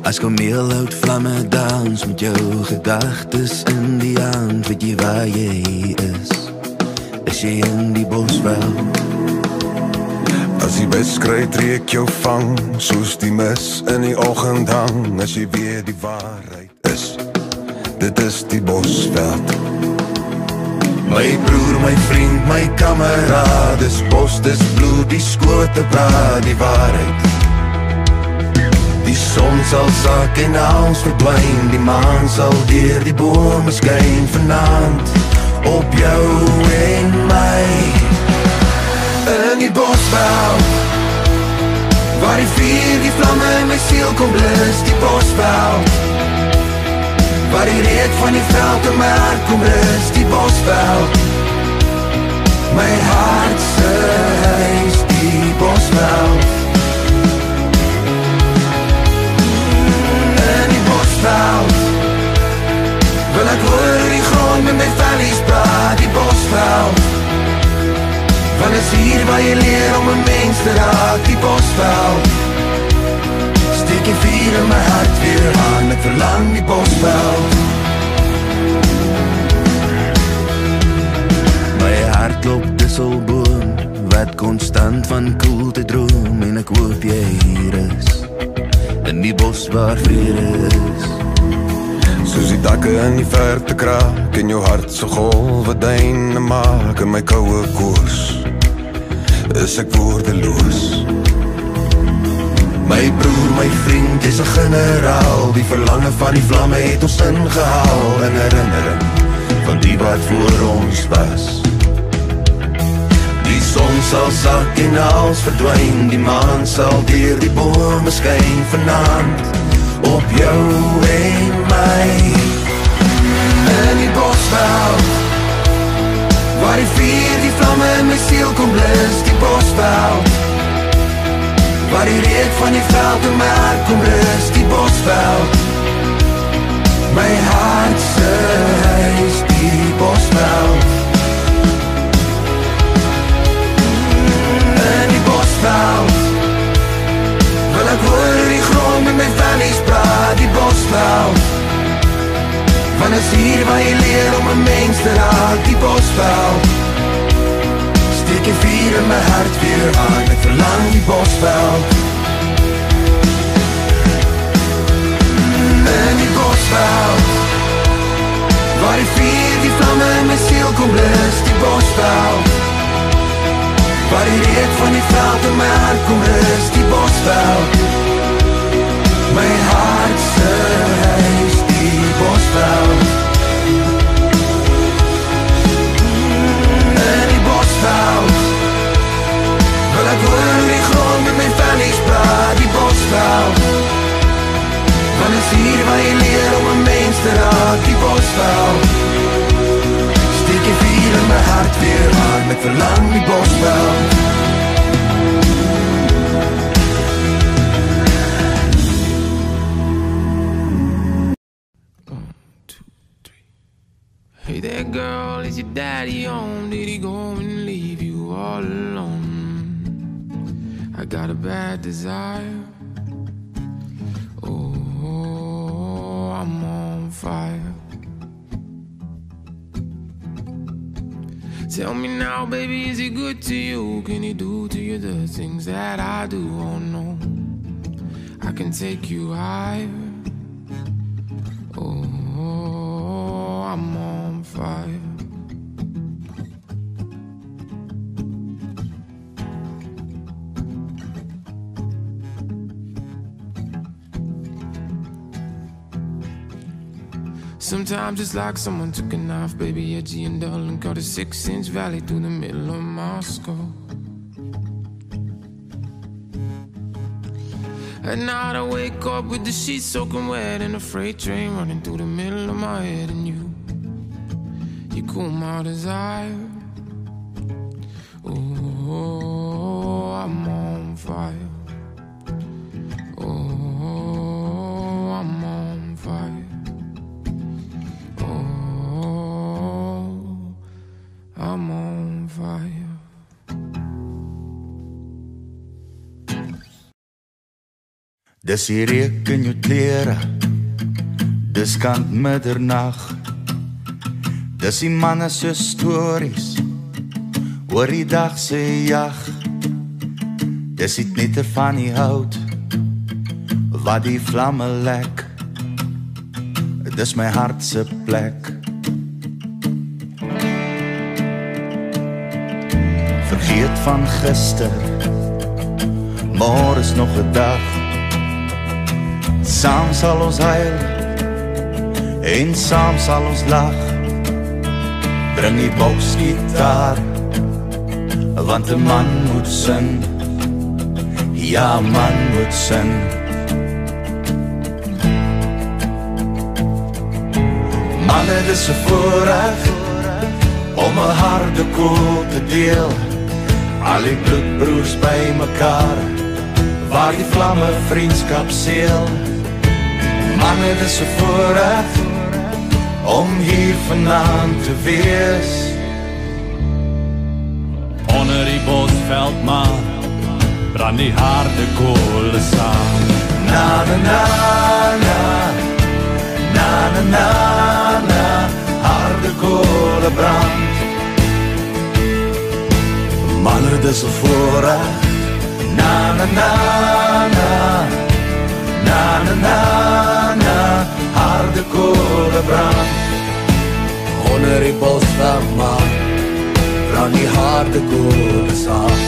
As kameel hout vlamme dans met jou gedagtes in die hand, weet jy waar jy is? Is jy in die bosveld? As die beskry trek jou vang, soos die mis in die oggend hang, as jy weet die waarheid is, dit is die bosveld. My broer, my vriend, my kameraad, dis bos, dis bloed, die skote praat die waarheid. Die son sal sak en alles verdwyn, die maan sal deur die bome skyn vanaand, op jou en my. In die bosveld, waar die vuur, die vlamme in my siel kom blus, die bosveld, waar die reuk van die veld in my hart kom rus, die bosveld, my hart se huis, die bosveld. In die bosveld, wil ek hoor die grond met my vellies praat, die bosveld, want is hier waar jy leer om 'n mens te raak, die bosveld. Steek die vuur in my hart weer aan, ek verlang die bosveld. My hart klop disselboom, wat konstant van koelte droom, en ek hoop jy hier is, in die bos waar vrede is. Soos die dakke in die verte kraak, en jou hart so golwe duine maak, in my koue koers is ek woordeloos. My broer, my vriend, jy's 'n generaal, die verlange van die vlamme het ons ingehaal, in herinnering van die wat voor ons was. Die son sal sak en alles verdwyn, die maan sal deur die bome skyn vanaand, op jou en my. In die bosveld, waar die vuur, die vlamme in my siel kom blus, die bosveld, waar die reuk van die veld in my hart kom rus, die bosveld, my hart se huis, die bosveld. In die bosveld, wil ek hoor die grond met my vellies praat, die bosveld, want is hier waar jy leer om 'n mens te raak, die bosveld. Steek die vuur in my hart weer aan, ek verlang die bosveld. In die bosveld, waar die vuur, die vlamme in my siel kom blus, die bosveld, waar die reuk van die veld in my hart kom rus, die bosveld, my hart se huis, die bosveld. In die bosveld, wil ek hoor die grond met my vellies praat, die bosveld, want is hier waar jy leer om 'n mens te raak, die bosveld. Steek die vuur in my hart weer aan, ek verlang die bosveld. Hey there girl, is your daddy home? Did he go and leave you all alone? I got a bad desire. Oh, I'm on fire. Tell me now, baby, is he good to you? Can he do to you the things that I do? Oh no, I can take you higher. Oh, I'm on fire. Sometimes it's like someone took a knife, baby, edgy and dull, and cut a 6-inch valley through the middle of Moscow. At night I wake up with the sheets soaking wet and a freight train running through the middle of my head, and you cool my desire. Oh, I'm on fire. Oh, I'm on fire. Oh, Dis die reuk in jou klere, dis kant middernag. Dis die manne se stories oor die dag se jag. Dis die knitter van die hout wat die vlamme lek. Dis my hart se plek. Vergeet van gister, môre is nog 'n dag. Saam sal ons huil en saam sal ons lag. Bring die boksgitaar, want 'n man moet sing. Ja, man moet sing. Manne, dis 'n voorreg om 'n harde koel te deel. Al die bloedbroers by mekaar, waar die vlamme vriendskap seël. Manne, dis 'n voorreg om hier vanaand te wees. Onder die bosveldmaan brand die harde koole saam. Na na na na, na na na na, harde koole brand. Manne, dis 'n voorreg. Na na na na, na na na na, harde koole brand. Onder die bosveldmaan brand die harde koole saam.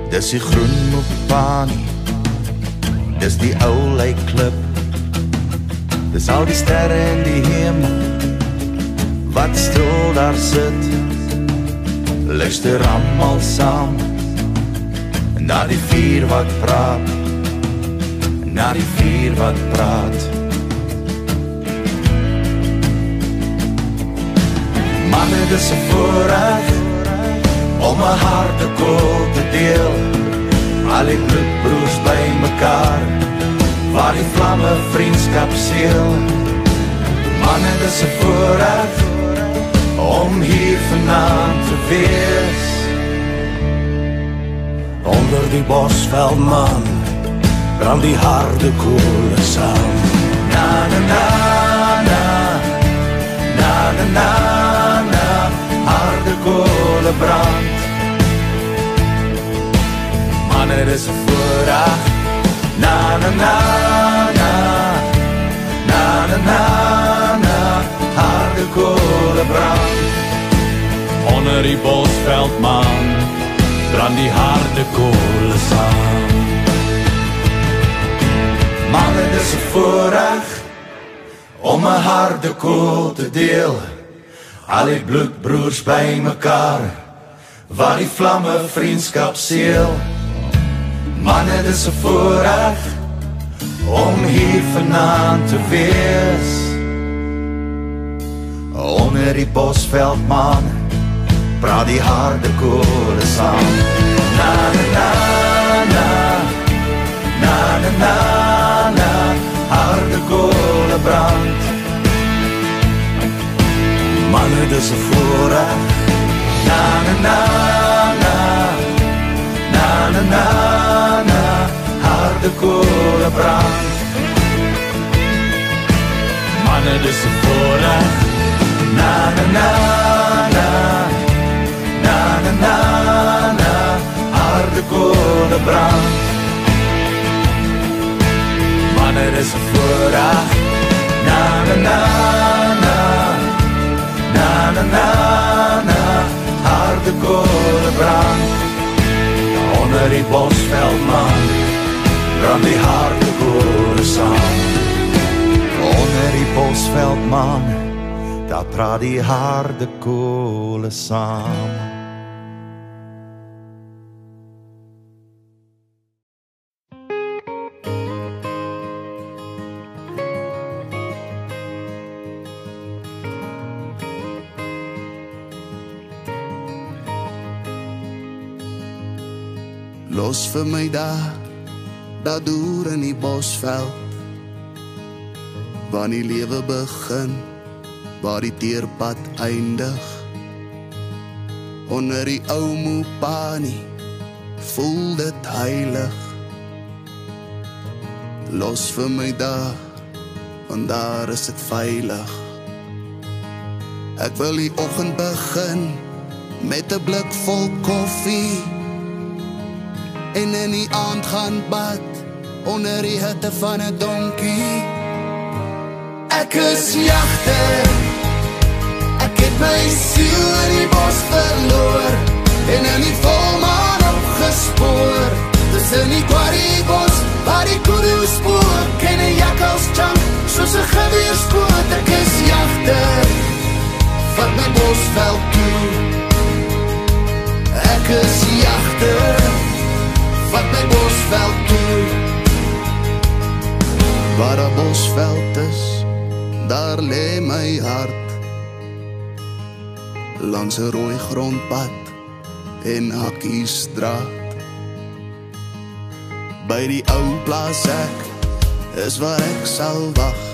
Dis die groen Mopani, dis die ou lijkklip. Dis al die sterre in die hemel wat stil daar sit. Luister almal saam na die vuur wat praat, na die vuur wat praat. Manne, dis 'n voorreg om 'n harde koel te deel. Al die bloedbroers by mekaar, waar die vlamme vriendskap seël. Manne, dis 'n voorreg om hier vanaand te wees. Onder die bosveldmaan brand die harde koele saam. Na na na na, na na na na, harde koele brand. Manne, dis 'n voorreg. Na na na na, na na na na, harde koele brand. Onder die bosveldmaan brand die harde koole saam. Manne, dis 'n voorreg om 'n harde koel te deel. Al die bloedbroers by mekaar, waar die vlamme vriendskap seël. Manne, dis 'n voorreg om hier vanaand te wees. Onder die bosveldmaan praat die harde koele saam. Na na na na, na na na na, harde koele brand. Manne, dis 'n voorreg. Na na na na, na na na na, harde koele brand. Manne, dis 'n voorreg. Na na na na, na na na na, harde koele brand. Manne, dis 'n voorreg. Na na na na, na na na na, harde koele brand. Onder die bosveldmaan brand die harde koele saam. Onder die bosveldmaan, daar praat die harde koele saam. Los vir my daar deur in die bosveld, waar die lewe begin, waar die teerpad eindig. Onder die ou Mopani voel dit heilig, los vir my daar, want daar is dit veilig. Ek wil die oggend begin met 'n blik vol koffie en in die aand gaan bad onder die hitte van 'n donkie. Ek is jagter, ek het my siel in die bos verloor en in die volmaan opgespoor. Tussen die quarriebos waar die kudu spook en 'n jakkalschank soos 'n geweerskoot. Ek is jagter, vat my bosveld toe. Ek is jagter, vat my bosveld toe. Waar 'n bosveld is, daar lê my hart, langs 'n rooi grondpad en Hakkiestraat. By die ou plaas ek is waar ek sal wag,